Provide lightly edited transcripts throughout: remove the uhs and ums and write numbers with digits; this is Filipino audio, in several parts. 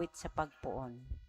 awit sa pagpuon.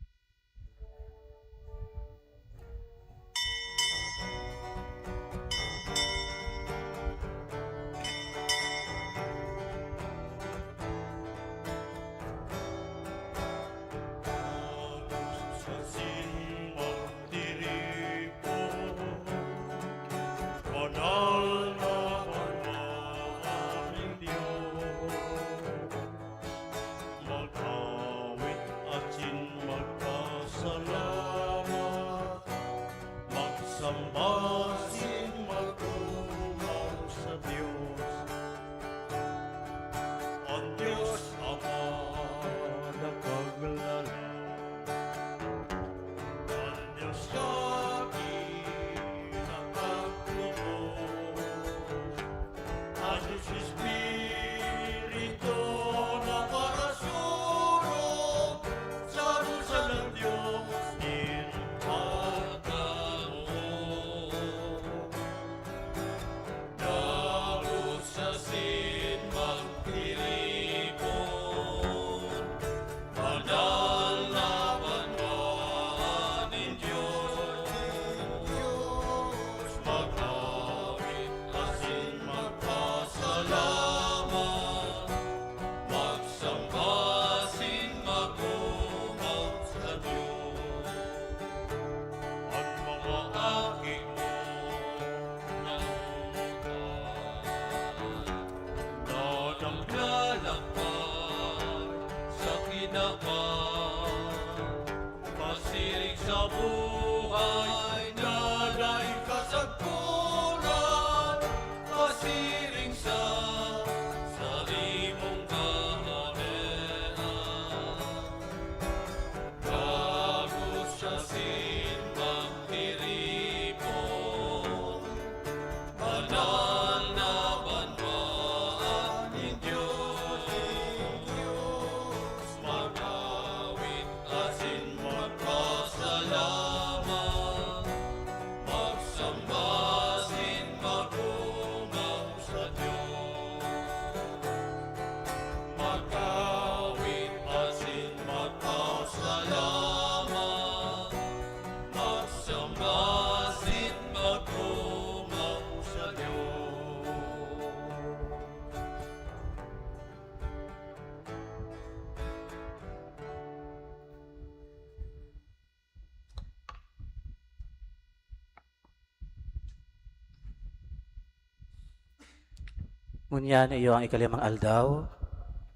Ngunyan iyo ang ikalimang aldaw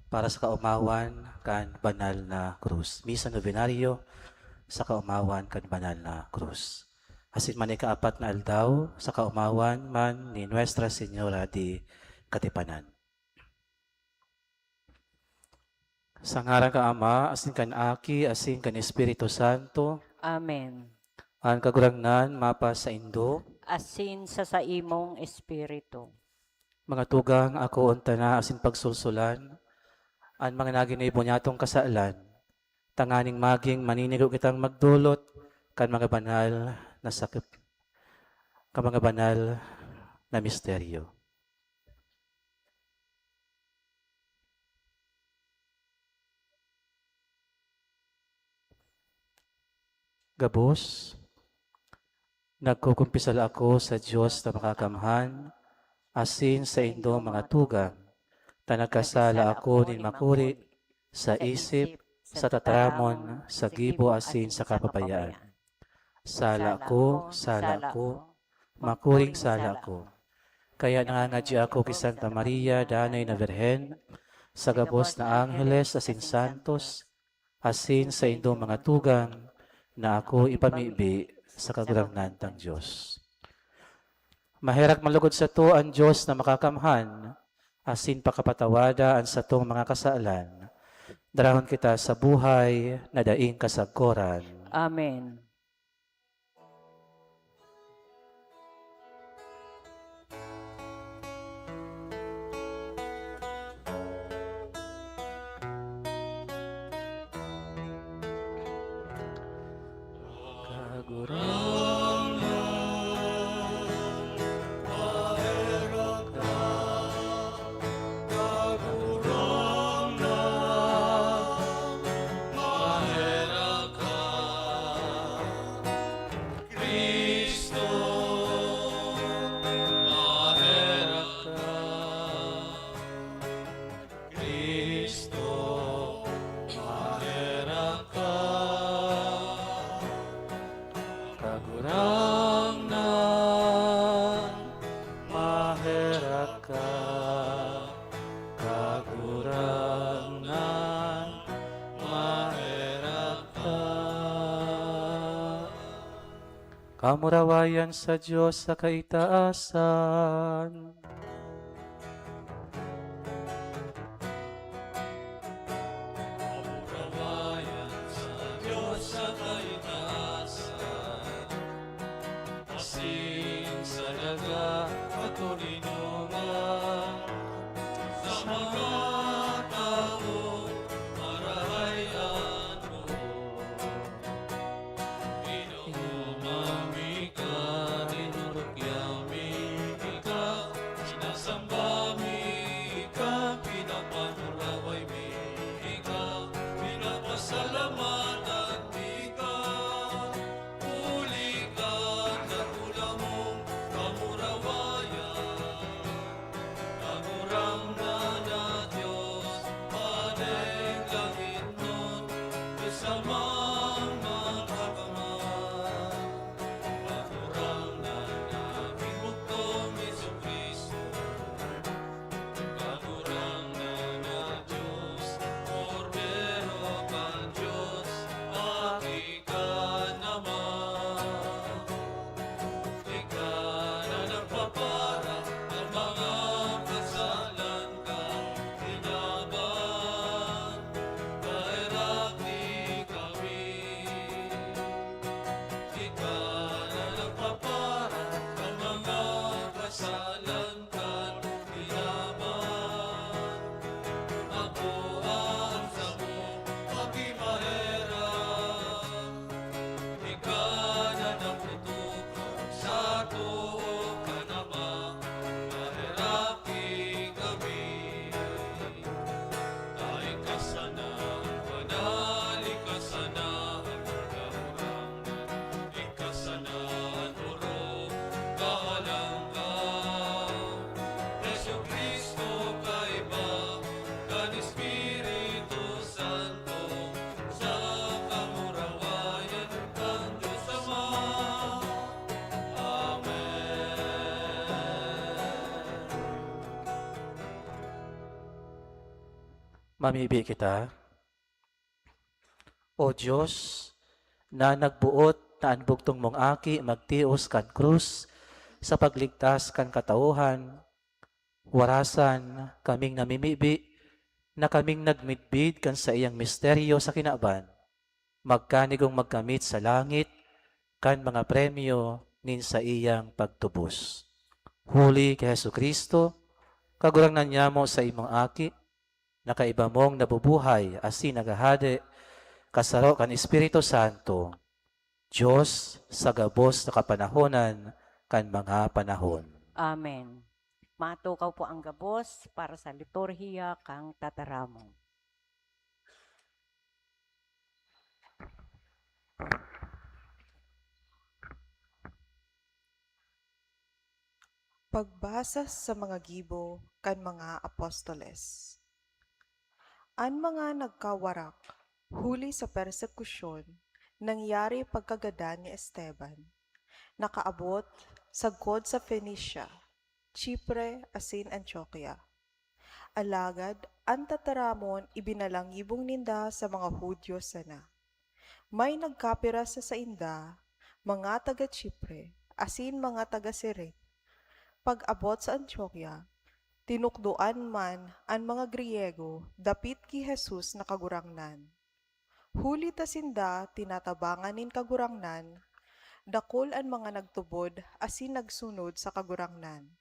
para sa kaumawan kan banal na krus. Misa novenaryo sa kaumawan kan banal na krus. Asin man ikaapat na aldaw sa kaumawan man ni Nuestra Señora di Katipanan. Sa ngaran ka Ama, asin kan Aki, asin kan Espiritu Santo, Amen. ang kagurangnan mapa sa Indo, Asin sa imong espiritu. mga tugang ako unta na asin pagsulsulan, ang mga naginibo niyatong kasalan, tanganing maging maninigo kitang magdulot, kan mga banal na sakip, kan mga banal na misteryo. Gabos, nagkukumpisal ako sa Diyos na makakamhan, asin sa indo mga tugang, tanagkasala ako nin makuri, sa isip, sa tatramon, sa gibo asin sa kapabayaan. Sala ko, makuring sala ko. Kaya nangangadya ako kay Santa Maria, Danay na Birhen, sa gabos na Angeles asin Santos, asin sa indo mga tugang, na ako ipamibi sa kagurangnan ng Diyos. Maherak malugod sa to ang Diyos na makakamhan, asin pakapatawada ang sa tong mga kasalan. Darahon kita sa buhay na daing kasagkoran. Amen. ka, kagurangan, mahirap ka. Kamurawayan sa Diyos sa kaitaasan. Kamurawayan sa Diyos sa kaitaasan. Asin sa daga at tulinungan. Sa mga tao, marahayan mo. Pinumami ka, tinurukyami ka, sinasamba mi ka, pinapanuraway mi ka, pinapasalamatan mi ka. Uli ka, katula mong kamurawayan, kamurang na Diyos, paneng langit nun, kasamang makakamang. Kamurang na namin bugtong Jesucristo, kamurang na Diyos, Cordero kan Diyos, aki ka naman. Ikaw na nagpapara ng mga kasalan ka, inaban, kahirati kami. Ikaw na nagpapara ng mga kasalan ka, inaban, ako ang samo, pagimahirap. Ikaw na naputukan sa tuo ka naman, mahirapi kami. Dahil kasanahan, panali kasanahan, kahurangan, ikasanahan, oro, kahalanggan. Yesu Kristo kaiba, kan Espiritu Santo, sa kamurawayan kan Diyos Ama. Mamibi kita. O Diyos, na nagbuot na anbugtong mong aki magtios kan krus sa pagligtas kan katauhan, warasan kaming namimibi na kaming nagmitbid kan sa iyang misteryo sa kinaban, magkanigong magkamit sa langit kan mga premyo nin sa iyang pagtubos. Huli kay Hesu Kristo, kagurangnan niya mo sa imong aki, nakaiba mong nabubuhay asin nagahade, kasaro kan Espiritu Santo, Diyos sa gabos na kapanahonan kan mga panahon. Amen. Matukaw po ang gabos para sa liturhiya kang tataramong. Pagbasa sa mga gibo kan mga apostoles. Ang mga nagkawarak huli sa persekusyon nangyari pagkagada ni Esteban. Nakaabot sagkod sa Phoenicia, Chipre, asin Antioquia. Alagad, ang tataramon ibinalanggibong ninda sa mga Hudyo sana. May nagkapira sa sainda, mga taga Chipre, asin mga taga Sirene. Pag-abot sa Antioquia, tinukduan man ang mga Griego dapit ki Jesus na kagurangnan. Huli ta sinda tinatabangan nin kagurangnan, dakol ang mga nagtubod asin nagsunod sa kagurangnan.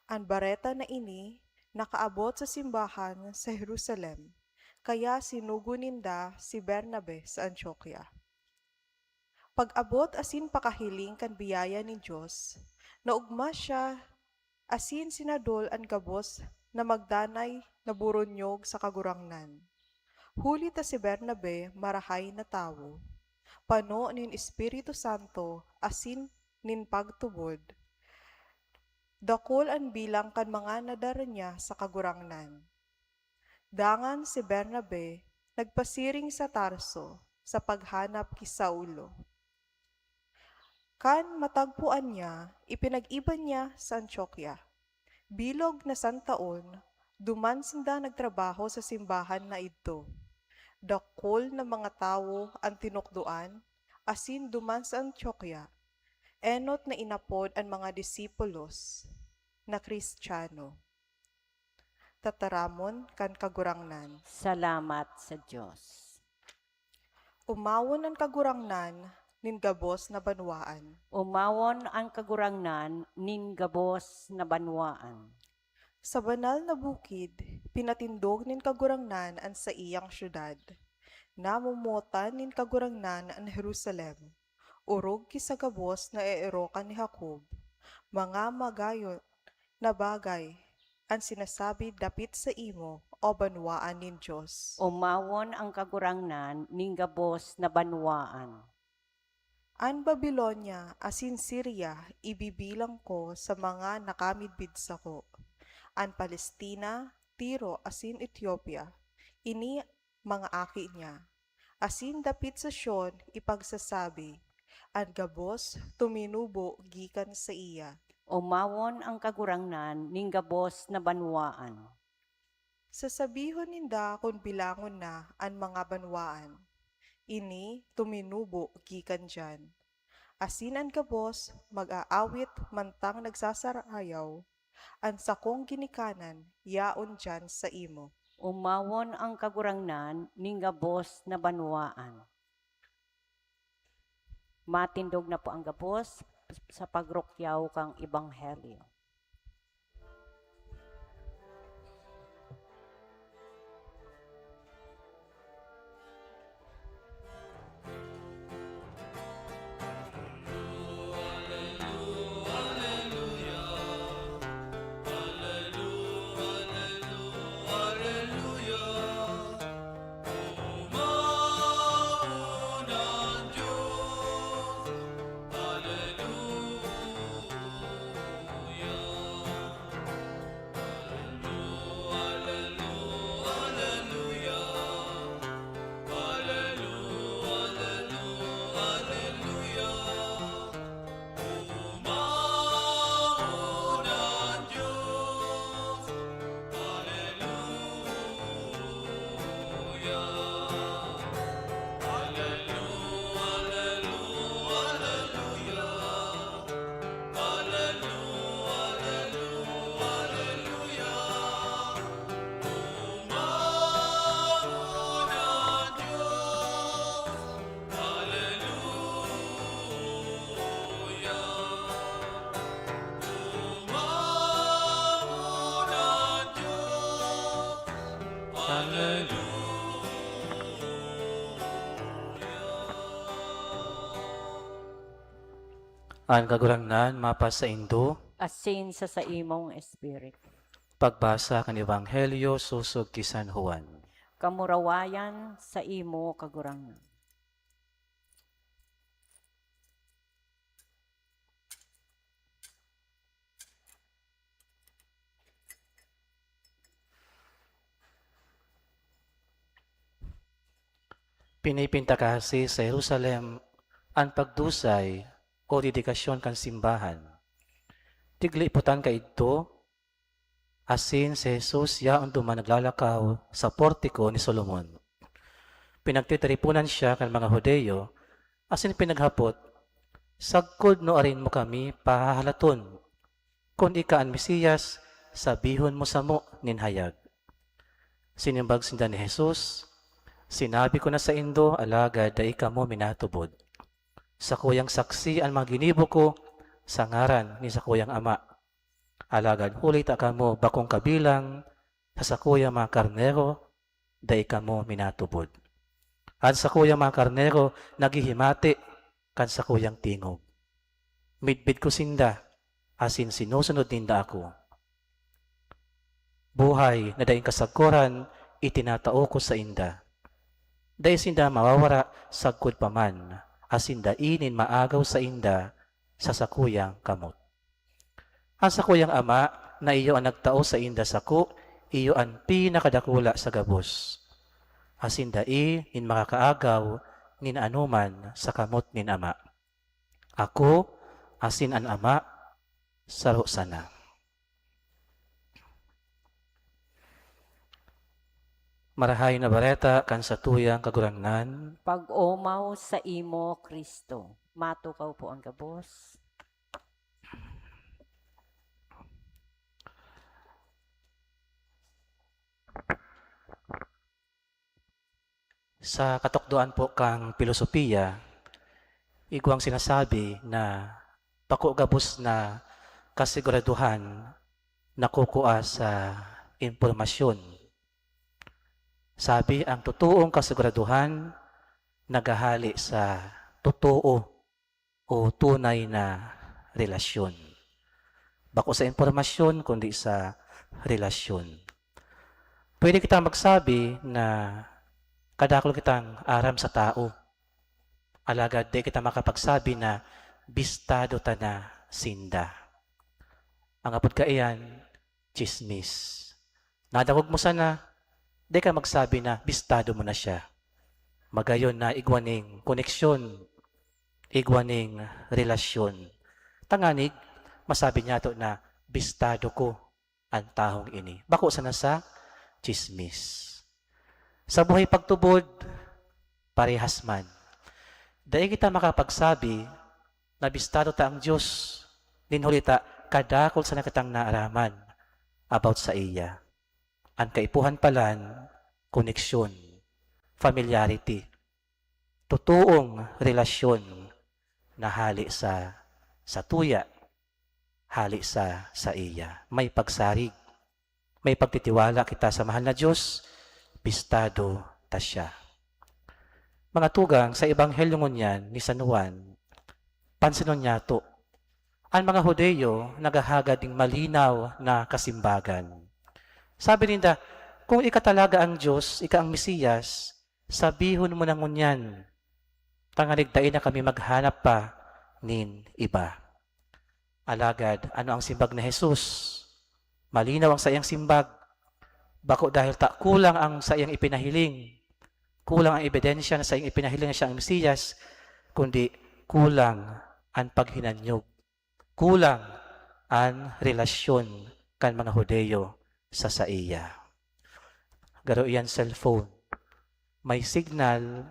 Ang bareta na ini nakaabot sa simbahan sa Jerusalem, kaya sinugo ninda si Bernabe sa Antioquia. Pag-abot asin pakahiling kan biyaya ni Diyos, naugma siya asin sinadol ang gabos na magdanay na buronyog sa kagurangnan. Huli ta si Bernabe marahay na tawo, pano nin Espiritu Santo asin nin pagtubod. Dakol ang bilang kan mga nadara niya sa kagurangnan. Dangan si Bernabe nagpasiring sa Tarso sa paghanap ki Saulo. Kan matagpuan niya, ipinag-iban niya sa Antioquia. Bilog na santaon, duman sinda nagtrabaho sa simbahan na ito. Dakol na mga tawo ang tinukduan, asin duman sa Antioquia, enot na inapod ang mga disipulos na Kristiyano. Tataramon kan kagurangnan. Salamat sa Diyos. Umawon ang kagurangnan nin gabos na banwaan. Umawon ang kagurangnan nin gabos na banwaan. Sa banal na bukid, pinatindog nin kagurangnan ang sa iyang syudad. Namumutan nin kagurangnan ang Jerusalem. Urog kisagabos na eerokan ni Jacob. Mga magayon na bagay ang sinasabi dapit sa imo o banwaan nin Diyos. Umawon ang kagurangnan nin gabos na banwaan. An Babylonia asin Syria ibibilang ko sa mga nakamidbid ko. An Palestina, Tiro asin Ethiopia, ini mga aki niya. Asin dapit sa Sion ipagsasabi, an gabos tuminubo gikan sa iya. Umawon ang kagurangnan ning gabos na banwaan. Sasabihon ninda kung bilangon na an mga banwaan. Ini tuminubo gikan dyan. Asin ang gabos mag-aawit mantang nagsasarayaw. An sakong ginikanan yaon dyan sa imo. Umawon ang kagurangnan ning gabos na banwaan. Matindog na po ang gabos sa pagrukyaw kang ebanghelyo. Ang kagurangnan mapas sa Indo, Asin sa imong espiritu. pagbasa kan Ebanghelyo susog ki San Juan. Kamurawayan sa imo kagurangnan. Pinipinta kasi sa Jerusalem ang pagdusay o dedikasyon kan simbahan. Tigli putan ka ito, asin si Jesus yaon duman naglalakaw sa portiko ni Solomon. Pinagtitiripunan siya kan mga Hudeyo, asin pinaghapot, sagkod no arin mo kami pahahalaton. Kung ika ang Mesiyas, sabihon mo sa mo ninhayag. Sinimbag sinda ni Jesus, sinabi ko na sa Indo, alagad da ika mo minatubod. Sa kuyang saksi ang mga ginibo ko sa ngaran ni sa kuyang ama. Alagad huli ta ka mo bakong kabilang sa kuyang mga karnero, da ika mo minatubod. At sa kuyang mga karnero, naghihimati kan sa kuyang tingog. Midbid ko sinda, asin sinusunod ninda ako. Buhay na daing kasagkuran, itinatao ko sa inda. Dahil sinda mawawara, sagkod paman, asin dainin maagaw sa inda, sa sakuyang kamot. Ang sakuyang ama, na iyo ang nagtao sa inda saku, iyo ang pinakadakula sa gabos. Asin dai, nin makakaagaw, nin anuman sa kamot nin ama. Ako, asin an ama, saro sana. Marahay na bareta kan sa tuyang kagurangnan. Pag-umaw sa imo, Kristo. Matukaw po ang gabos. Sa katukduan po kang filosofiya, igwang sinasabi na pako gabos na kasiguraduhan nakukuha sa impormasyon. Sabi, ang totoong kasiguraduhan nagahali sa totoo o tunay na relasyon. Bako sa impormasyon, kundi sa relasyon. Pwede kita magsabi na kadakol kitang aram sa tao. Alagad di kita makapagsabi na bistado ta na sinda. Ang apod ka iyan, chismis. Nadawag mo sana, di ka magsabi na bistado mo na siya. Magayon na igwaning koneksyon, igwaning relasyon. Tanganig, masabi niya to na bistado ko ang taong ini. Bako sana sa chismis. Sa buhay pagtubod, parehas man. Dahil kita makapagsabi na bistado ta ang Diyos, ninhulita kadakol sa nakatang naaraman about sa iya. Ang kaipuhan palan, koneksyon, familiarity, totoong relasyon na hali sa tuya, hali sa iya. May pagsarig, may pagtitiwala kita sa mahal na Diyos, bistado ta siya. Mga tugang, sa Ebanghelyo ngunyan ni San Juan, pansinon niya to, ang mga Hudeyo nagahagad ng malinaw na kasimbagan. Sabi ninda, kung ika talaga ang Diyos, ika ang Mesiyas, sabihon mo na ngunyan, tangaligtain na kami maghanap pa nin iba. Alagad, ano ang simbag na Jesus? Malinaw ang sa iyang simbag. Bako dahil kulang ang sa iyang ipinahiling, kulang ang ebidensya na sa iyang ipinahiling na siya ang Mesiyas, kundi kulang ang paghinanyog, kulang ang relasyon kan mga Hudeyo sa iya. Garo iyan cellphone, may signal,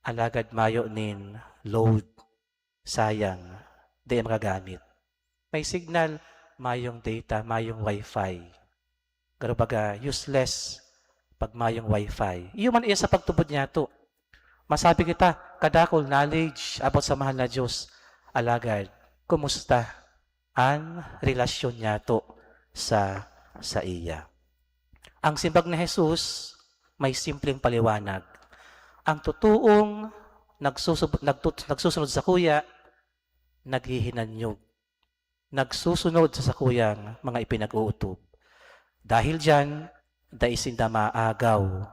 alagad mayo nin load, sayang, di magagamit. May signal, mayong data, mayong wifi. Garo baga, useless pag mayong wifi. Iyo man iya sa pagtubod niya to. Masabi kita, kadakol knowledge about sa mahal na Diyos. Alagad, kumusta ang relasyon niya to sa iya. Ang simbag na Jesus, may simpleng paliwanag. Ang totoong nagsusunod sa kuya, naghihinanyog. Nagsusunod sa sakuyang mga ipinag-uutob. Dahil dyan, daisinda maagaw.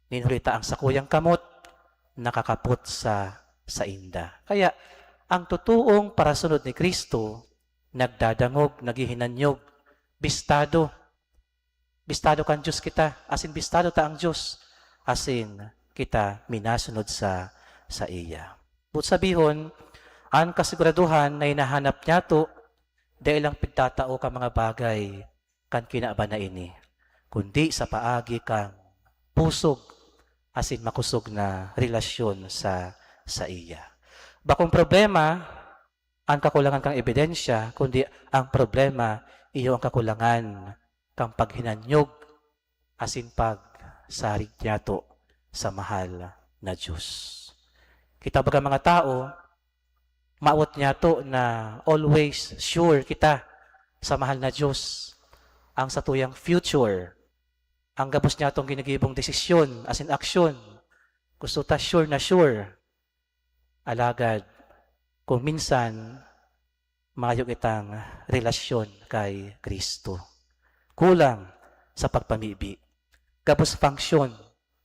Ninulita ang sakuyang kamot, nakakapot sa inda. Kaya, ang totoong parasunod ni Kristo, nagdadangog, naghihinanyog, bistado. Bistado kan Diyos kita, asin bistado ta ang Diyos, asin kita minasunod sa iya. But sabihon, ang kasiguraduhan na hinahanap niya to, dahil lang pigtatao ka mga bagay kan kinaba na ini, kundi sa paagi kang pusog, asin makusog na relasyon sa iya. Bakong problema, ang kakulangan kang ebidensya, kundi ang problema, iyo ang kakulangan kang paghinanyog, asin pagsarig niya to sa mahal na Diyos. Kita baga mga tao, maawat niya to na always sure kita sa mahal na Diyos, ang satuyang future, ang gabos niya itong ginagibong desisyon, as in aksyon, gusto ta sure na sure. Alagad, kung minsan, mayo itang relasyon kay Kristo. Kulang sa pagpamibi. Gabos function,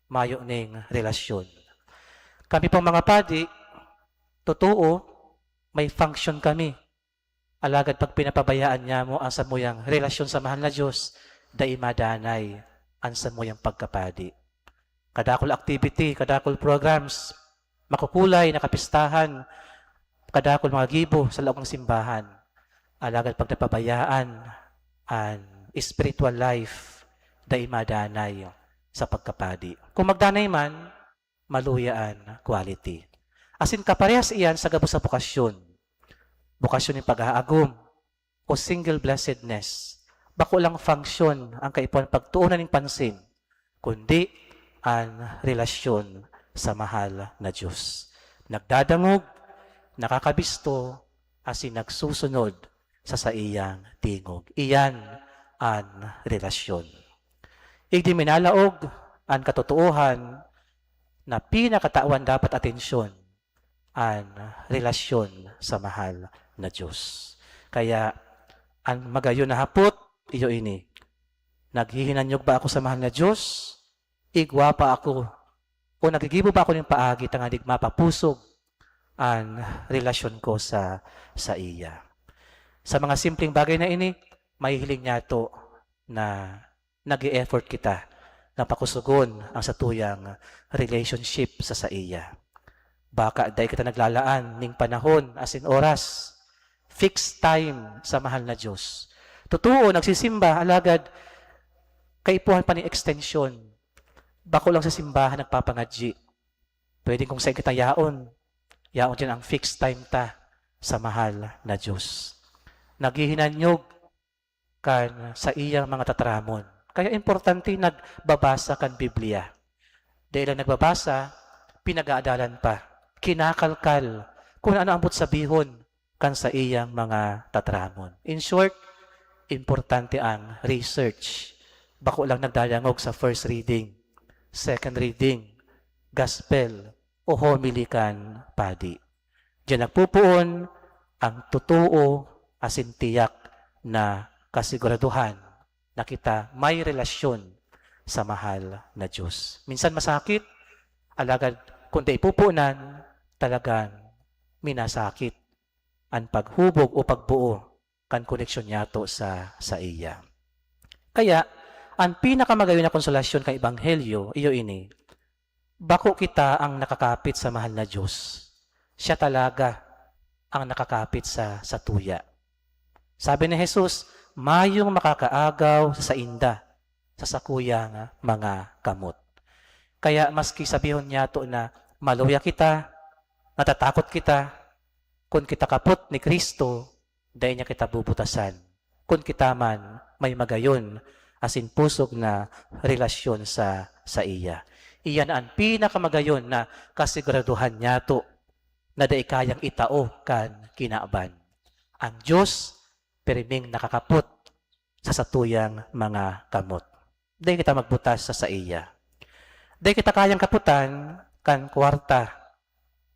mayo ning relasyon. Kami pong mga padi, totoo, may function kami. Alagad pag pinapabayaan niya mo ang samuyang relasyon sa mahal na Diyos, dai madanay ang samuyang pagkapadi. Kadakol activity, kadakol programs, makukulay, nakapistahan, kadakol mga gibo sa loob ng simbahan. Alagad pag napabayaan ang spiritual life, dai madanay sa pagkapadi. Kung magdanay man, maluyaan quality. Asin kaparehas iyan sa gabos sa bukasyon. Bukasyon ng pag-aagum o single blessedness. Bako lang function ang kaipuan pagtuunan ng pansin, kundi ang relasyon sa mahal na Diyos. Nagdadangog, nakakabisto, asin nagsusunod sa iyang tingog. Iyan ang relasyon. Igdi minalaog ang katotohan na pinakatawan dapat atensyon ang relasyon sa mahal na Diyos. Kaya ang magayon na hapot, iyo ini. Naghihinanyog ba ako sa mahal na Diyos? Igwa pa ako o nagigibo ba ako ng paagi tangadig mapapusog ang relasyon ko sa iya. Sa mga simpleng bagay na ini, may hiling niya to na nag-e-effort kita na pakusugon ang satuyang relationship sa iya. Baka dahil kita naglalaan ning panahon as in oras, fixed time sa mahal na Diyos. Totoo, nagsisimba, alagad, kaipuhan pa ni extension. Bako lang sa simbahan nagpapangadji. Pwede kung saan kita yaon dyan ang fixed time ta sa mahal na Diyos. Naghihinanyog kan sa iyang mga tatramon. Kaya importante nagbabasa kan Biblia. Dahil lang nagbabasa, pinag-aadalan pa. Kinakalkal kung ano ang sabihon kan sa iyang mga tatramon. In short, importante ang research. Bako lang nagdalangog sa first reading, second reading, gospel, o homily kan padi. Diyan nagpupuon ang totoo asin tiyak na kasiguraduhan na kita may relasyon sa mahal na Diyos. Minsan masakit, alagad kung di ipupunan, talagang minasakit ang paghubog o pagbuo kan koneksyon niyato sa iya. Kaya, ang pinakamagayon na konsolasyon kay Ebanghelyo, iyo ini, bako kita ang nakakapit sa mahal na Diyos. Siya talaga ang nakakapit sa tuya. Sabi ni Jesus, mayong makakaagaw sa inda, sa sakuyang mga kamot. Kaya maski sabihin niya to na maluya kita, natatakot kita, kung kita kapot ni Kristo, dahil niya kita bubutasan. Kung kita man may magayon, asin pusog na relasyon sa iya. Iyan ang pinakamagayon na kasiguraduhan niya to na dahil kayang itao kan kinaaban. Ang Diyos, periming nakakapot sa satuyang mga kamot. Dahil kita magbutas sa iya. Dahil kita kayang kaputan kan kwarta,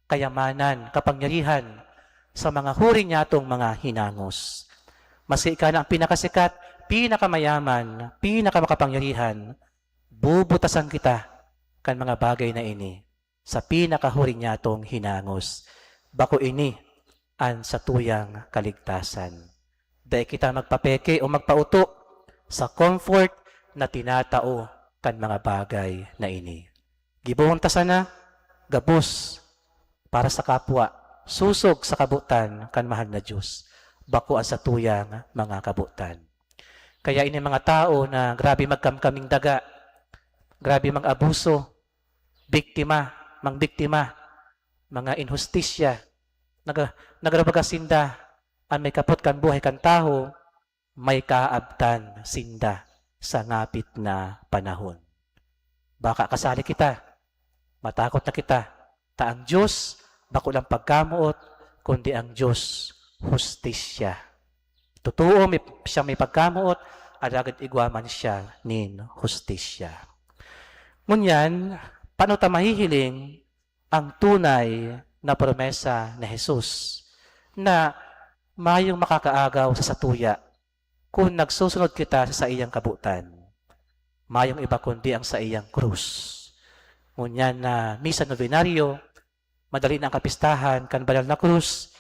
kayamanan, kapangyarihan sa mga huri niya itong mga hinangos. Maski ka na ang pinakasikat, pinakamayaman, pinakamakapangyarihan, bubutasan kita kan mga bagay na ini sa pinakahuri niya itong hinangos. Bako ini ang satuyang kaligtasan. Dahil kita magpapeke o magpauto sa comfort na tinatao kan mga bagay na ini. Gibuhon ta sana, gabos para sa kapwa, susog sa kabutan kan mahal na Diyos. Bako ang satuyang mga kabutan. Kaya ini mga tao na grabe magkamkaming daga, grabe mag-abuso, biktima, mga inhustisya, nagrabagasinda, ang may kapot kan buhay kan tao, may kaabtan sinda sa ngapit na panahon. Baka kasali kita, matakot na kita, ta ang Diyos, bako lang pagkamuot, kundi ang Diyos, hustisya. Totoo, siya may pagkamuot, alagad igwaman siya nin hustisya. Ngunyan, paano ta mahihiling ang tunay na promesa ni Jesus na mayong makakaagaw sa satuya kung nagsusunod kita sa iyang kabutan. Mayong iba kundi ang sa iyang krus. Ngunyan na misa novenaryo, madali na ang kapistahan kan banal na krus,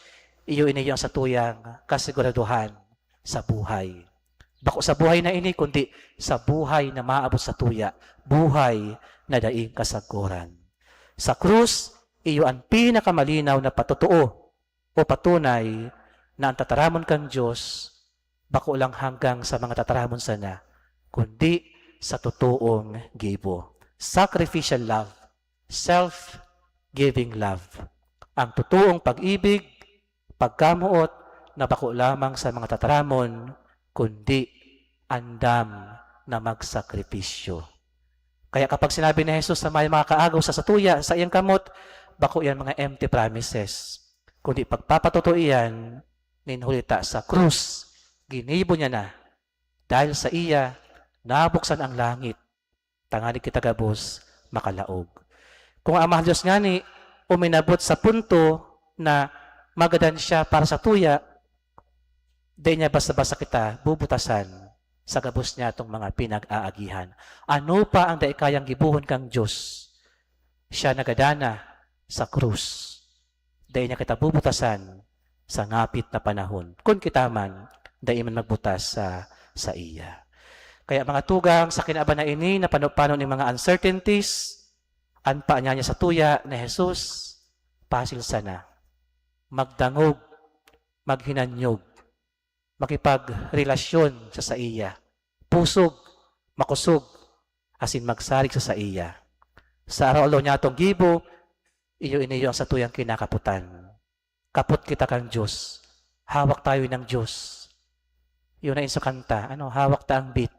iyo ini ang satuyang kasiguraduhan sa buhay. Bako sa buhay na ini, kundi sa buhay na maabot sa tuya, buhay na daing kasaguran. Sa krus, iyo ang pinakamalinaw na patotoo o patunay na ang tataramon kang Diyos, bako lang hanggang sa mga tataramon sana, kundi sa totoong gibo. Sacrificial love, self-giving love. Ang totoong pag-ibig, pagkamuot na bako lamang sa mga tataramon, kundi andam na magsakripisyo. Kaya kapag sinabi ni Jesus sa may mga kaagaw sa satuya, sa iyang kamot, bako yan mga empty promises. Kundi pagpapatotoo iyan, ninhulita sa krus, ginibo niya na. Dahil sa iya, nabuksan ang langit, tangani kita gabos, makalaog. Kung ang mahal Diyos nga ni, uminabot sa punto na magadan siya para sa tuya, di niya basta-basta kita bubutasan sa gabos niya itong mga pinag-aagihan. Ano pa ang daikayang gibuhon kang Diyos? Siya nagadana sa krus. Di niya kita bubutasan sa ngapit na panahon. Kung kita man, di man magbutas sa iya. Kaya mga tugang sa kinaaban na ini, na paano ng mga uncertainties, anpa niya sa tuya ni Jesus, pasil sana. Magdangog, maghinanyog, makipagrelasyon sa iya. Pusog, makusog, asin magsarig sa iya. Sa araw-alaw niya itong gibo, iyo iniyo ang satuyang kinakaputan. Kaput kita kang Diyos. Hawak tayo ng Diyos. Yun na sa kanta, hawak ta ang beat,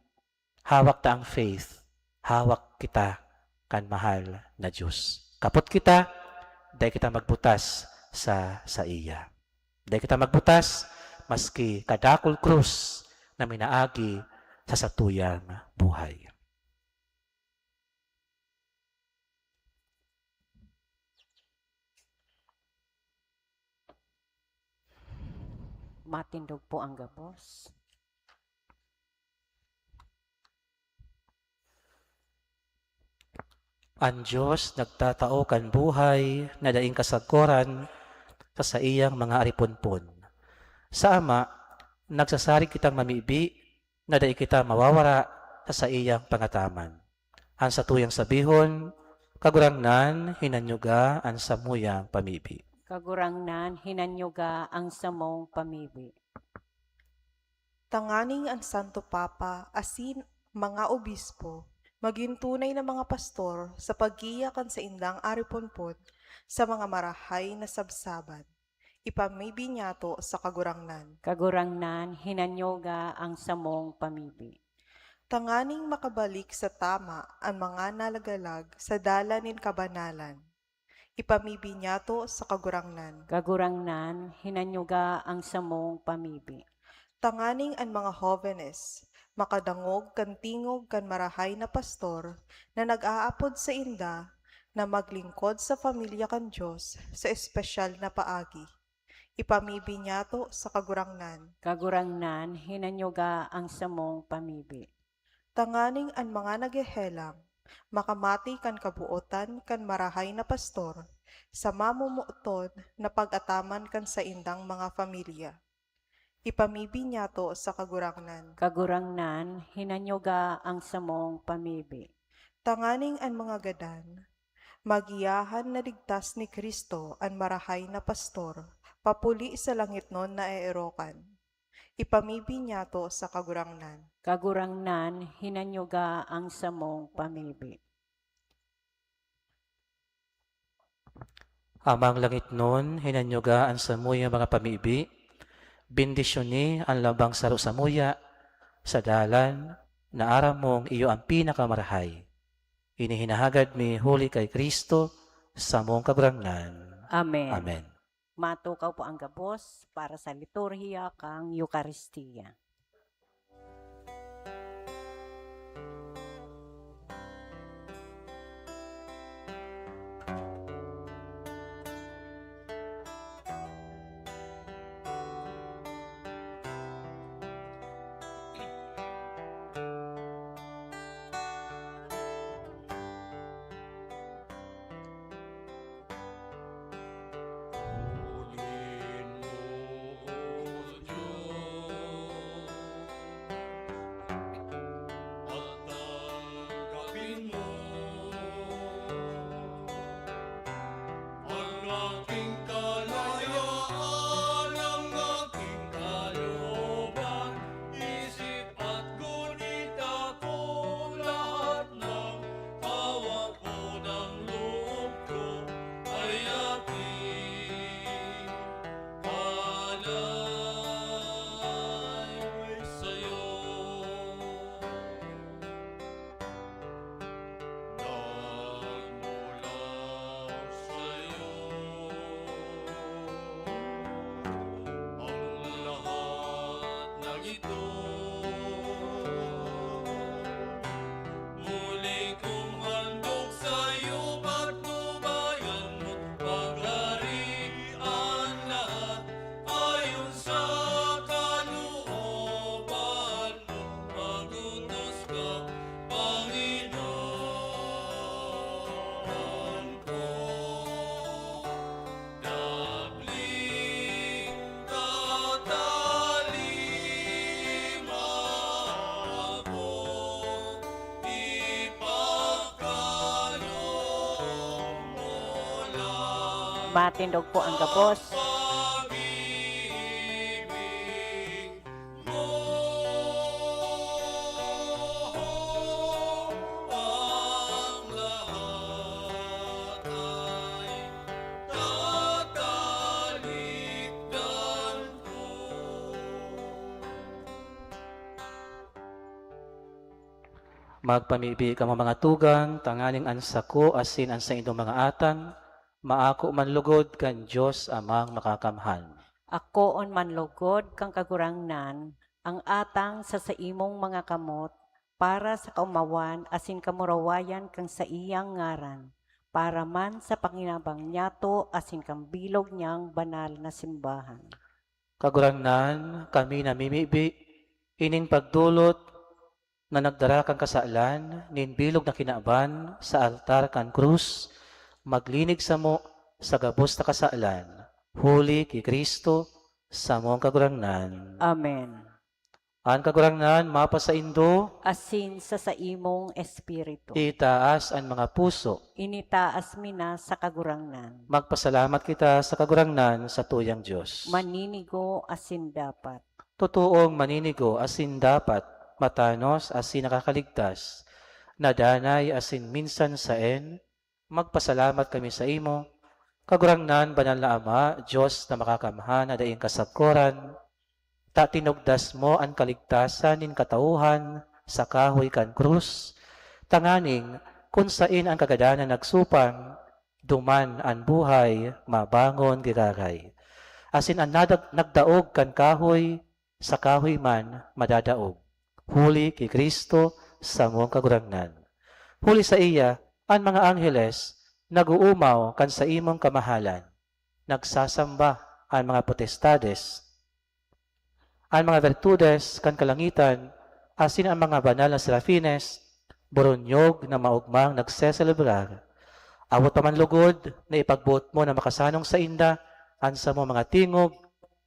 hawak ta ang faith, hawak kita kan mahal na Diyos. Kaput kita, dahil kita magbutas sa iya. Dahil kita magbutas, maski kadakol krus na minaagi sa satuyang buhay. Matindog po ang gabos. Ang Diyos nagtatao kan buhay na daing kasagkoran sa iyang mga aripunpon. Sa Ama, nagsasarig kitang mamibi na daing kita mawawara sa iyang pangataman. Ang satuyang sabihon, kagurangnan, hinanyuga, ang samuyang pamibi. Kagurangnan, hinanyuga ang samong pamibi. Tanganing ang Santo Papa, asin mga obispo, maging tunay na mga pastor sa paggiyakan sa indang ariponpon sa mga marahay na sabsaban. Ipamibi niyato sa kagurangnan. Kagurangnan, hinanyuga ang samong pamibi. Tanganing makabalik sa tama ang mga nalagalag sa dalanin kabanalan. Ipamibi niyato sa kagurangnan. Kagurangnan, hinanyuga ang samong pamibi. Tanganing ang mga jóvenes, makadangog kan tingog kan marahay na pastor na nag-aapod sa inda na maglingkod sa pamilya kan Diyos sa espesyal na paagi. Ipamibi niyato sa kagurangnan. Kagurangnan, hinanyuga ang samong pamibi. Tanganing ang mga naghehelang, makamati kan kabuotan kan marahay na pastor sa mamumuoton na pag-ataman kan sa indang mga familia. Ipamibi niyato sa kagurangnan. Kagurangnan, hinanyuga ang samong pamibi. Tanganing ang mga gadan, magiyahan na ligtas ni Kristo ang marahay na pastor, papuli sa langit nun na erokan. Ipamibi niyato sa kagurangnan. Kagurangnan, hinanyuga ang samong pamibi. Amang langit nun, hinanyuga ang samuyang mga pamibi, bendisyon ni ang labang saro samuya, sa dalan, na aram mong iyo ang pinakamarahay. Inihinahagad mi huli kay Kristo, sa mong kagurangnan. Amen. Amen. Matukaw po ang gabos para sa liturhiya kang Eucharistia. Matindog po ang gabos. Magpamibi ka mga tugang, tanganing ansako asin ang sa indong mga atang, maako manlugod kan Diyos amang makakamhan. Ako on manlugod kang kagurangnan, ang atang sa imong mga kamot, para sa kaumawan asin kamurawayan kang sa iyang ngaran, para man sa panginabang niyato asin kang bilog niyang banal na simbahan. Kagurangnan, kami namimibi, ining pagdulot na nagdara kang kasalan, nin bilog na kinaaban sa altar kan krus, maglinig sa mo sa gabos na kasalan, huli ki Kristo sa mong kagurangnan. Amen. Ang kagurangnan, mapa sa indo, Asin sa imong espiritu. itaas ang mga puso. Initaas mina sa kagurangnan. Magpasalamat kita sa kagurangnan sa tuyang Diyos. Maninigo asin dapat. Totoong maninigo asin dapat, matanos asin nakakaligtas, nadanay asin minsan saen, magpasalamat kami sa imo, kagurangnan banal na Ama, Diyos na makakamhan na daing kasagkoran, ta tinugdas mo ang kaligtasan nin katauhan sa kahoy kan krus, tanganing kung sain ang kagadanan nagsupang, duman ang buhay, mabangon giraray. Asin ang nagdaog kan kahoy, sa kahoy man madadaog. Huli kay Kristo sa mong kagurangnan. Huli sa iya, ang mga angheles, naguumaw kan sa imong kamahalan. Nagsasamba ang mga potestades, ang mga virtudes kan kalangitan, asin ang mga banal na serafines, boronyog na maugmang nagseselebrar. Awat paman lugod na ipagbuot mo na makasanong sa inda, ansa mo mga tingog,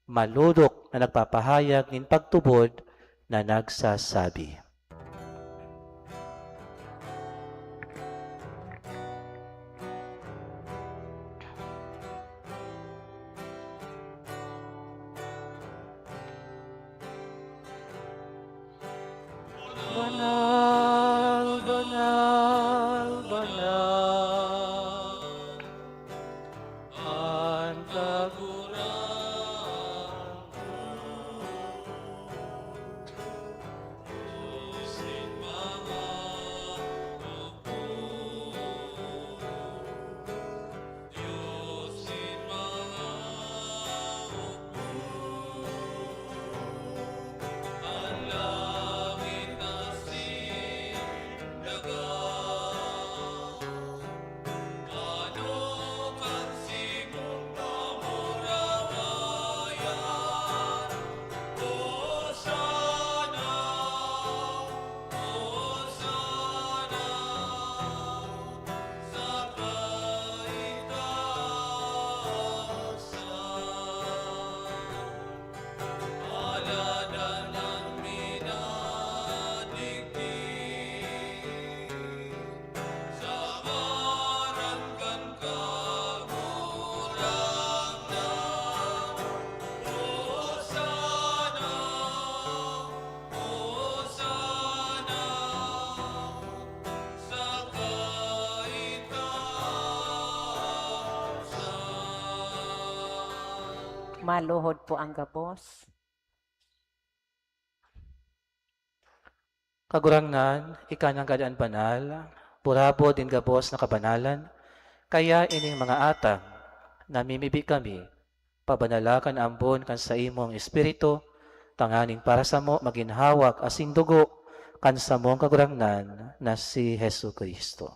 maludok na nagpapahayag nin pagtubod na nagsasabi. Banal, banal, banal, ang Maluhod po ang gabos. Kagurangnan, ikanang gadaan banal, purabo din gabos na kabanalan, kaya ining mga atang, namimibi kami, pabanalakan ambon kan sa imong espiritu, tanganing para sa mo maginhawak asin dugo, kan sa mong kagurangnan na si Hesu Kristo.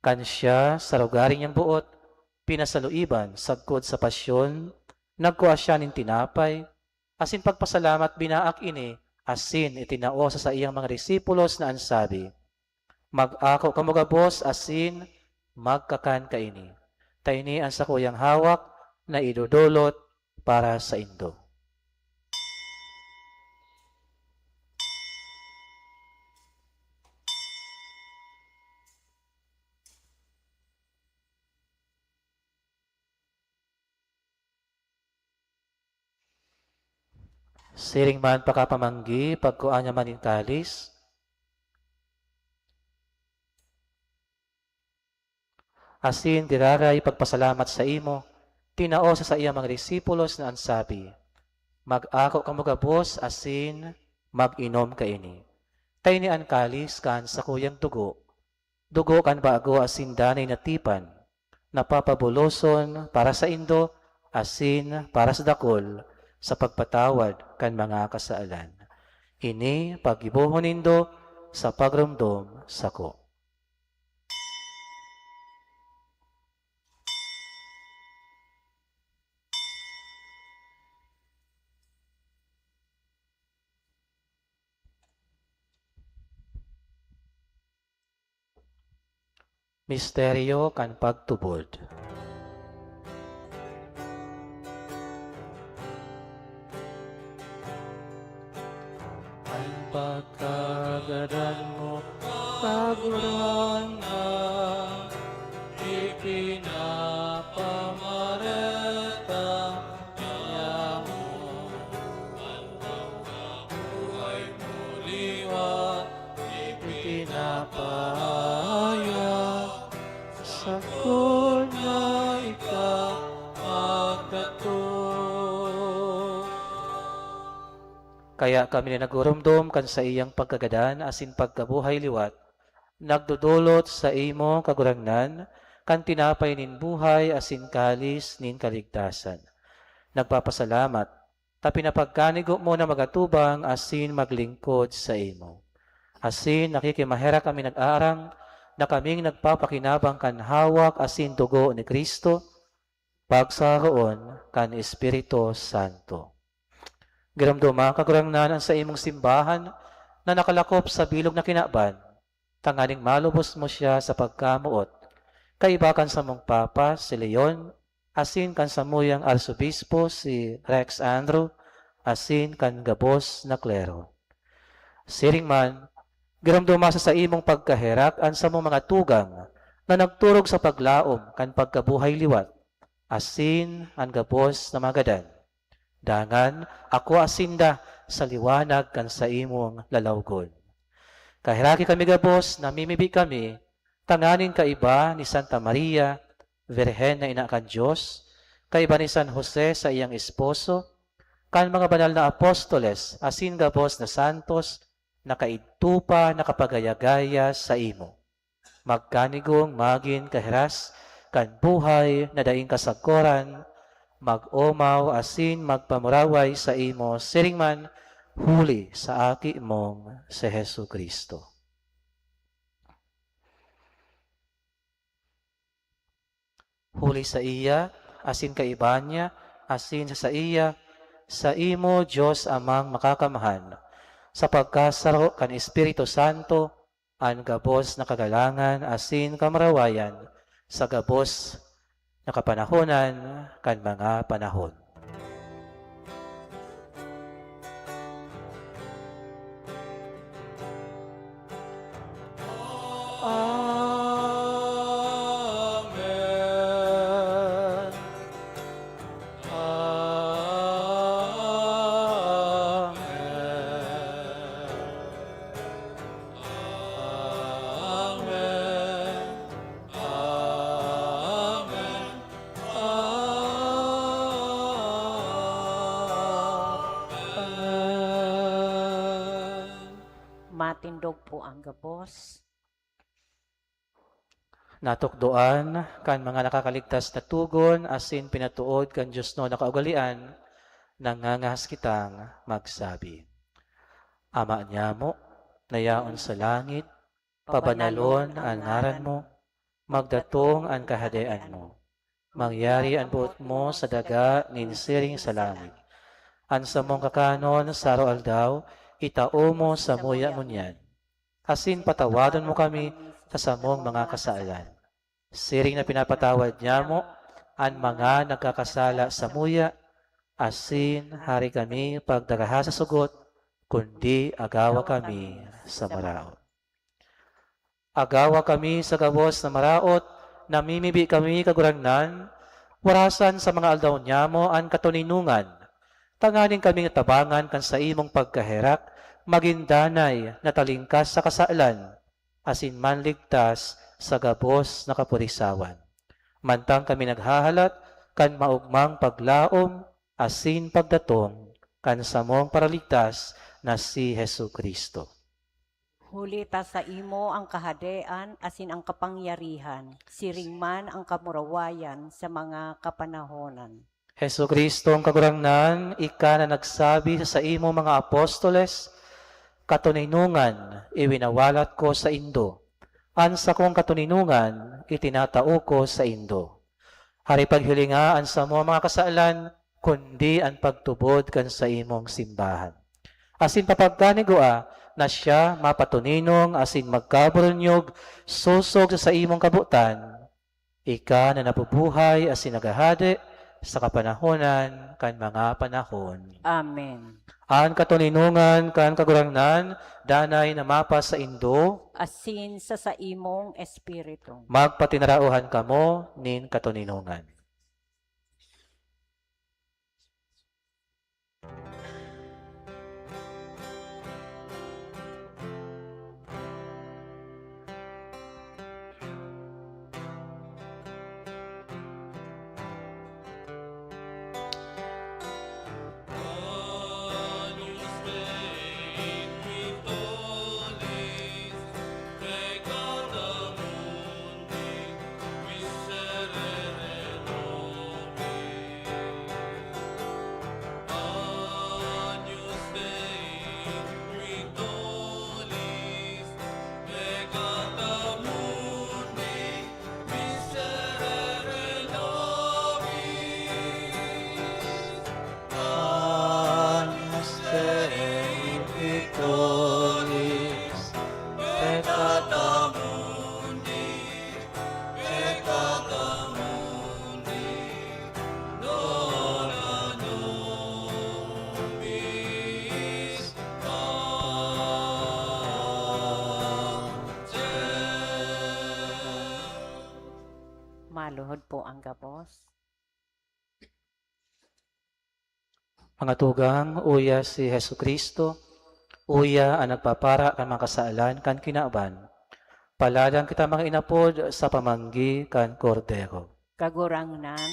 Kan siya sa lugaring niyang buot, pinasaluiban, sagkod sa pasyon, nagkuha siya nin tinapay, asin pagpasalamat binaak ini, asin itinao sa iyang mga disipulos na ansabi, mag-ako kamugabos asin magkakan kaini. Taini ang sa kuyang hawak na idudulot para sa indo. Siring man pakapamanggi, pagkuan niya manin kalis, asin diraray pagpasalamat sa imo, tinao sa iya mga disipulos na ansabi, mag-ako kamo gabos asin mag-inom kaini. Tay ni an kalis kan sa kuyang dugo, dugo kan bago asin danay natipan, napapabuloson para sa indo, asin para sa dakol, sa pagpatawad kan mga kasaalan. Ini pagibuhon nindo sa pagrumdom sako. Misteryo kan pagtubod. Ang pagkagadan mo, kaguran na, ipinapamareta niya mo. Buhay mo liwat, ipinapaya, sa kuna ikaw magdato. Kaya kami na nagurumdum kan sa iyang pagkagadan asin pagkabuhay liwat, nagdudulot sa imo kagurangnan, kan tinapay nin buhay asin kalis nin kaligtasan. Nagpapasalamat, tapi napagkanigo mo na magatubang asin maglingkod sa imo. Asin nakikimahera kami nag-arang, na kaming nagpapakinabang kan hawak asin dugo ni Kristo, pagsaroon kan Espiritu Santo. Giramduma kagurangnan sa imong simbahan na nakalakop sa bilog na kinaban, tanganing malubos mo siya sa pagkamuot, kaibakan sa mong Papa si Leon, asin kan samuyang Arsobispo si Rex Andrew, asin kan gabos na klero. Siring man, giramduma sa imong pagkaherak an sa mong mga tugang na nagturog sa paglaom kan pagkabuhay liwat, asin ang gabos na magadan. Dangan ako asinda sa liwanag kan sa imong lalawgon. Kahiraki kami gabos, namimibi kami, tanganin kaiba ni Santa Maria, Virhen na ina kan Diyos, kaiba ni San Jose sa iyang esposo, kan mga banal na apostoles, asin gabos na santos, nakaidtupa nakapagayagaya sa imo. Magkanigong magin kahiras, kan buhay na daing kasagkoran, mag-omaw asin magpamuraway sa imo, siringman huli sa aki mong si Hesu Kristo. Huli sa iya, asin kaiba niya, asin sa iya, sa imo Diyos amang makakamahan, sa pagkasaro kan Espiritu Santo, ang gabos na kagalangan, asin kamarawayan, sa gabos na kapanahonan kan mga panahon. Amen. Matindog po ang gabos. Natukdoan kan mga nakakaligtas na tugon asin pinatuod kan Diyos no nakaugalian, nangangahas kitang magsabi. Ama niya mo, nayaon sa langit, pabanalon ang ngaran mo, magdatong ang kahadean mo. Mangyari ang buot mo sa daga ninsiring sa langit. Ang samong kakanon sa roal daw, itao mo sa muya mo niyan. Asin patawadon mo kami sa samong mga kasalanan. Siring na pinapatawad niya mo ang mga nagkakasala sa muya, asin hari kami pagdaraha sa sugot, kundi agawa kami sa maraot. Agawa kami sa gabos na maraot, namimibi kami kagurangnan, warasan sa mga aldaw niya mo ang katuninungan, Tanganing kaming tabangan kan sa imong pagkaherak, magindanay na talingkas sa kasalan, asin manligtas sa gabos na kapurisawan. Mantang kami naghahalat, kan maugmang paglaom, asin pagdatong, kan samong paraligtas na si Hesu Kristo. Huli ta sa imo ang kahadean asin ang kapangyarihan, siring man ang kamurawayan sa mga kapanahonan. Hesu Kristo ang kagurangnan, ika na nagsabi sa imo mga apostoles, katuninungan iwinawalat ko sa indo. Ansa kong katuninungan itinatao ko sa indo. Hari paghilingaan sa mga kasaalan, kundi ang pagtubod kan sa imong simbahan. Asin papagkanigua na siya mapatuninong asin magkaburunyog susog sa imong kabutan. Ika na nabubuhay asin nagahade sa kapanahonan kan mga panahon. Amen. Ang katuninungan kan kagurangnan, danay na mapa sa indo, Asin sa imong espiritu. magpatinarauhan kamo nin katuninungan. Agnus Dei victoris, peccata mundi, dona nobis pacem. Maluhod po ang gabos. Mga tugang, uya si Hesu Kristo, uya ang nagpapara kan mga kasaalan kan kinaaban. Paladang kita mga inapod sa pamanggi kan kordero. Kagurangnan,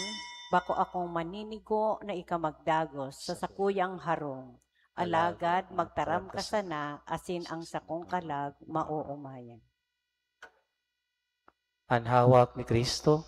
bako akong maninigo na ikamagdagos sa sakuyang harong. Alagad magtaram ka sana asin ang sakong kalag mauumayan. Ang hawak ni Kristo,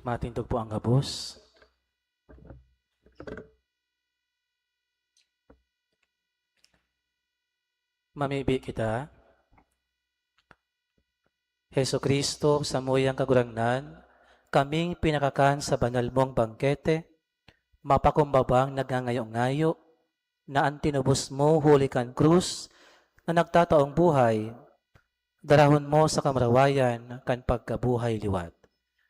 Matindog po ang gabos. Mamibi kita. Heso Kristo, sa muyang kagurangnan, kaming pinakakan sa banal mong bangkete, mapakumbabang nagngangayo-ngayo, na ang tinubos mo huli kan krus, na nagtataong buhay, darahon mo sa kamarawayan kan pagkabuhay liwat.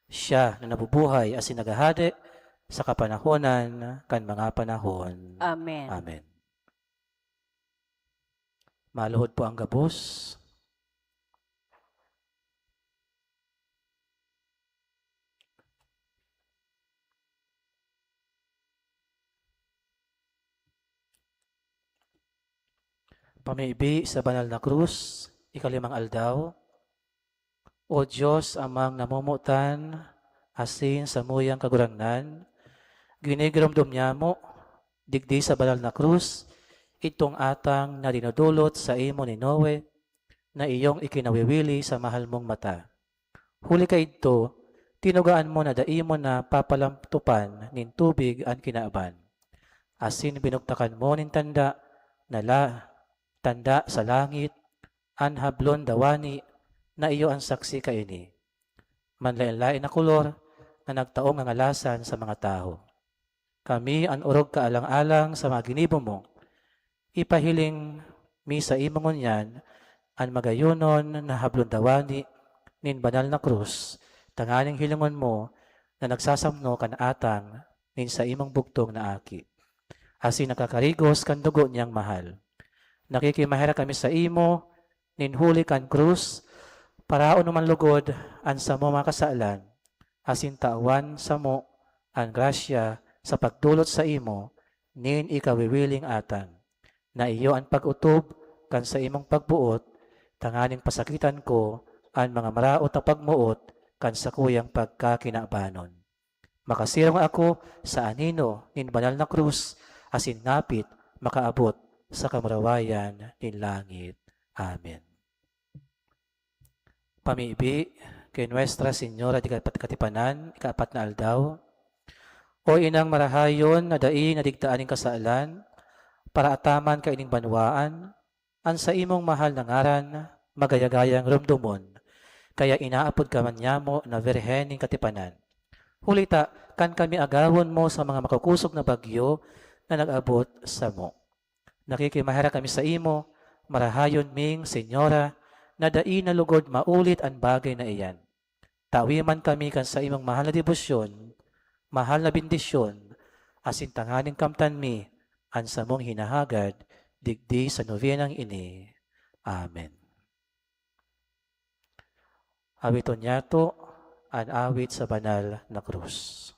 Siya na nabubuhay as nagahade sa kapanahonan kan mga panahon. Amen. Amen. Maluhod po ang gabos. Pamibi sa banal na krus, ikalimang aldaw. O Diyos amang namumutan, asin sa muyang kagurangnan, ginigramdom niya mo, digdi sa banal na krus, itong atang na dinudulot sa imo ni Noe, na iyong ikinawiwili sa mahal mong mata. Huli ka ito, tinugaan mo na daimo na papalamtupan nin tubig ang kinaaban. Asin binuktakan mo nin tanda, tanda sa langit, an hablon dawani, na iyo ang saksi kaini. Manlain-lain na kulor, na nagtaong ang alasan sa mga tao. Kami ang urog kaalang-alang sa mga ginibo mo, ipahiling mi sa imong ngunyan, ang magayunon na hablon dawani, nin banal na krus, tanganing hilingon mo, na nagsasamno kan atang, nin sa imong bugtong na aki. Asin nakakarigos kan dugo niyang mahal. Nakikimahera kami sa imo, nin huli kan krus, para unuman lugod, ang sa mo makasalan, asin tawan sa mo, ang grasya, sa pagdulot sa imo, nin ikawiwiling atan, na iyo ang pag-utob, kan sa imong pagbuot, tanganing pasakitan ko, ang mga maraot na pagmuot, kan sa kuyang pagkakinabanon. Makasirong ako sa anino, nin banal na krus, asin napit, makaabot, sa kamarawayan, nin langit. Amen. Pamibi kay Nuestra Señora di Katipanan, ikaapat na aldaw. O inang marahayon na dai nadigdaaning kasalan, para ataman ka ining banwaan, an sa imong mahal na ngaran, magayagayang rumdumon, kaya inaapod ka man nyamo na Virhen ning Katipanan. Hulita, kan kami agawon mo sa mga makakusog na bagyo na nag-abot sa mo. Nakikimahera kami sa imo, marahayon ming Senyora, na dai na lugod maulit ang bagay na iyan. Tawiman kami kan sa imong mahal na debosyon, mahal na bendisyon, asin tanganing kamtan mi, ang sa mong hinahagad, digdi sa novenang ini. Amen. Awiton yato, an awit sa banal na krus.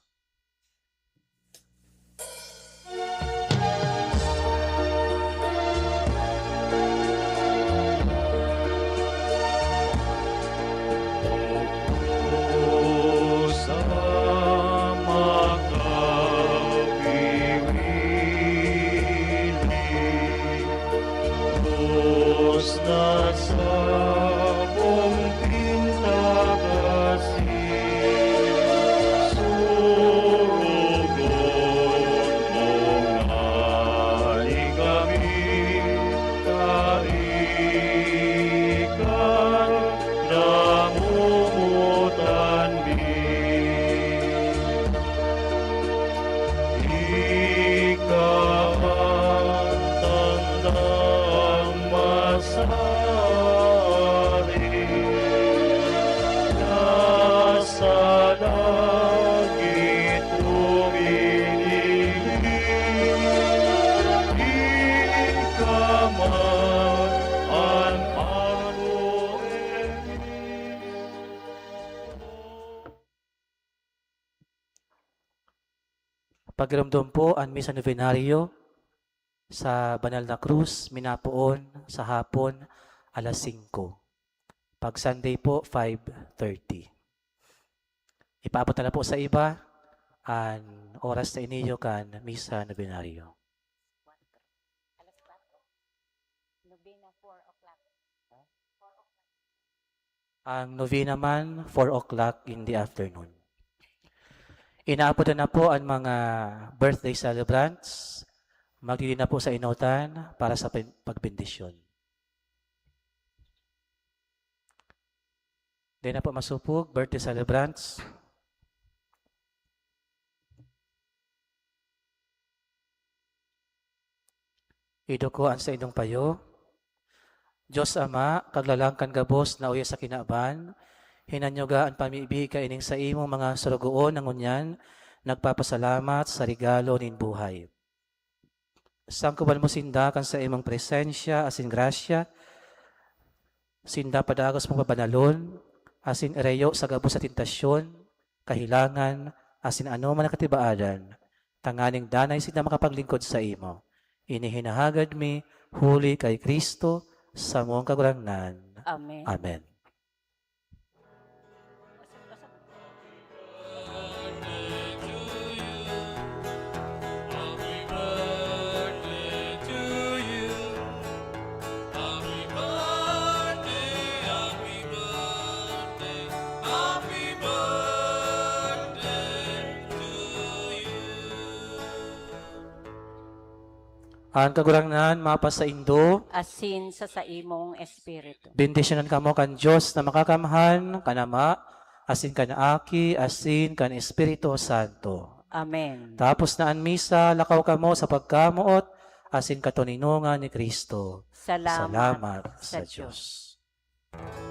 Pagiramdam po ang misa novenario sa banal na krus, minapoon sa hapon alas 5. Pag Sunday po, 5:30. Ipaabot na po sa iba ang oras na iniyo kan misa novenario. Ang novena man, 4 o'clock in the afternoon. Inaabutan na po ang mga birthday celebrants. Magdili na po sa inutan para sa pagbendisyon. Di na po masupog, birthday celebrants. Idukuan sa inyong payo. Diyos Ama, kaglalangkan gabos na uya sa kinaaban, hinanyoga ang pamibig ka ining sa imong mga surugoon ng unyan, nagpapasalamat sa regalo nin buhay. Sangkuban mo sinda kan sa imong presensya, asin grasya, sinda padagos mong pabanalon, asin ereyo sa gabos sa tentasyon, kahilangan, asin ano man nakatibaadan, tanganing danay sinda makapaglingkod sa imo. Inihinahagad mi, huli kay Kristo, sa mong kagurangnan. Amen. Amen. Ang kagurangnan, mapa sa Indo, Asin sa imong espiritu. bendisyonan kamo kan Diyos na makakamhan, kanama, asin kan Aki, asin kan Espiritu Santo. Amen. Tapos na ang misa, lakaw kamo sa pagkamuot, asin katuninungan ni Kristo. Salamat Salamat sa sa Diyos. Diyos.